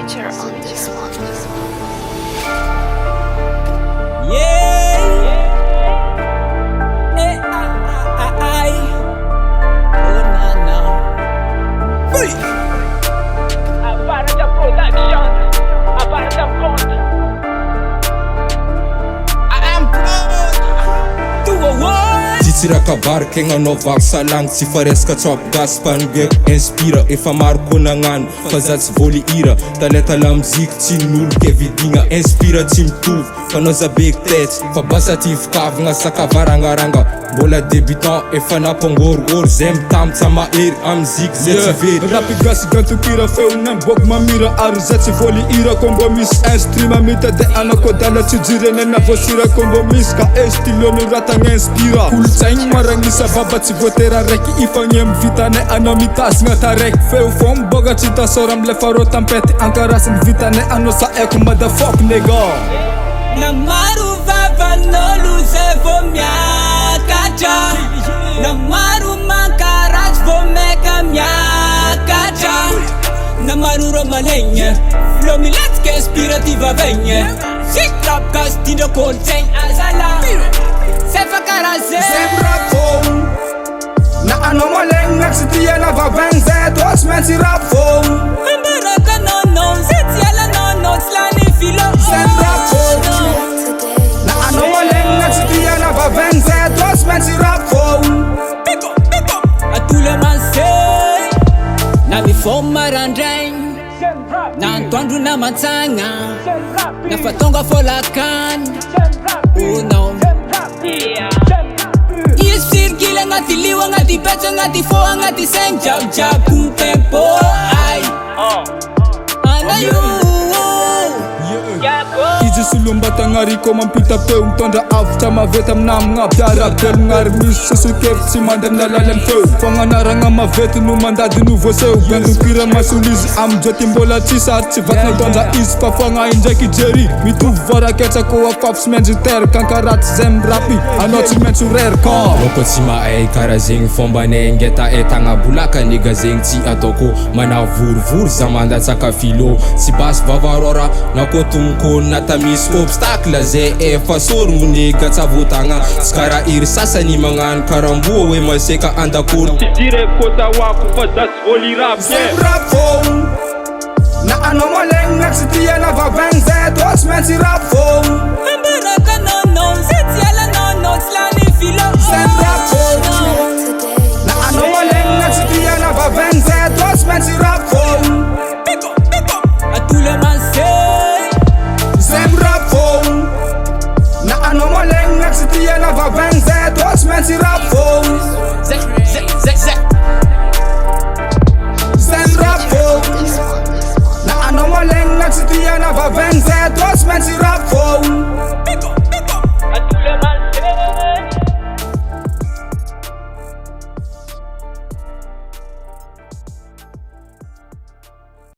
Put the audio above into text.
signature on this one. Yeah. Oh na. Hey. Aparta production. Aparta front. I am proud to a war. Tira kabar kenga novak salang tsy faresaka chop gas pange inspira efa maro konanano fa za tsy voly ira talenta la muzika tsy nolo ke vidina inspira tsy mitovy fanao zabeko tety fa basa ty fikavagna sakavarangaranga mbola débutant efa napangorogoro zay mitamitsy mahery amizika zay tsy very rapy gasy gantokira feona boko mamira ary zay tsy voly ira kombo misy instrument mita de anakodala tsy jirenena voasira kombo misy ka estylony ratagna inspira saigny maragnisa baba tsy voatera raiky ifagny amy vitane anao mitazigna taraiky feo fô miboga tsy tasôra amle farô tampety ankarasiny vitane anao sa eko madafok nega Na maro vavan'olo zay vao miakatra Na maro mankaratsy vao meka miakatra Na maro rô malegna Lo milatsika inspirative avegna Sikrap gas tindra kolotsaigny azala Sefa karazay rap phone na anao malegna tsy tiana vavaigny zay toa tsy maintsy rap phone Ambaraka nono zay tsy ala nono tsy lany filo rap phone na anao malegna tsy tiana vavaigny zay toa tsy maintsy rap phone Atole mansay Na mifôma marandraigny Na antoandro na mantsagna Na fatonga folakany Oh no Isirgila ngati liwa ngati pecho ngati foa ngati seng jab jab kung tempo ay Anayu izy solombatanariko mampita peo mitondra avitra mavety aminamagna piarabelo gnary misy sosokevy tsy mandana lalany feo fagnanaragna mavety no mandady no voaseo gandokira masolo izy amidroty mbola tsisy ary tsy vatana tondra izy fa foagna indraiky jery mitovy voaraketsako afafy sy maintsy teraka ankaratsy zay mirapy anao tsy maintsy reraka loko tsy mahay karaha zegny fombanay ngeta etagna bolaka nega zegny tsy ataoko manavorivory za mandatsaka filo tsy basy vavarora nakotomonkony nata misy obstacle zay efa sorogno nega tsavotagna tsy karaha iry sasany magnano karamboa hoe maseka andakoro Tsy dire kota wako fa za tsy voly rap rap phone na anao malegna tsy tiana vavaigny zay toa tsy maintsy rap phone Ambaraka nono zay tsy ala nono tsy lany filo rap phone na anao malegna tsy tiana vavaigny zay toa tsy maintsy rap phone Atole mansay rap phone na anao malegna tsy tiana vavaigny zay toa tsy maintsy rap phone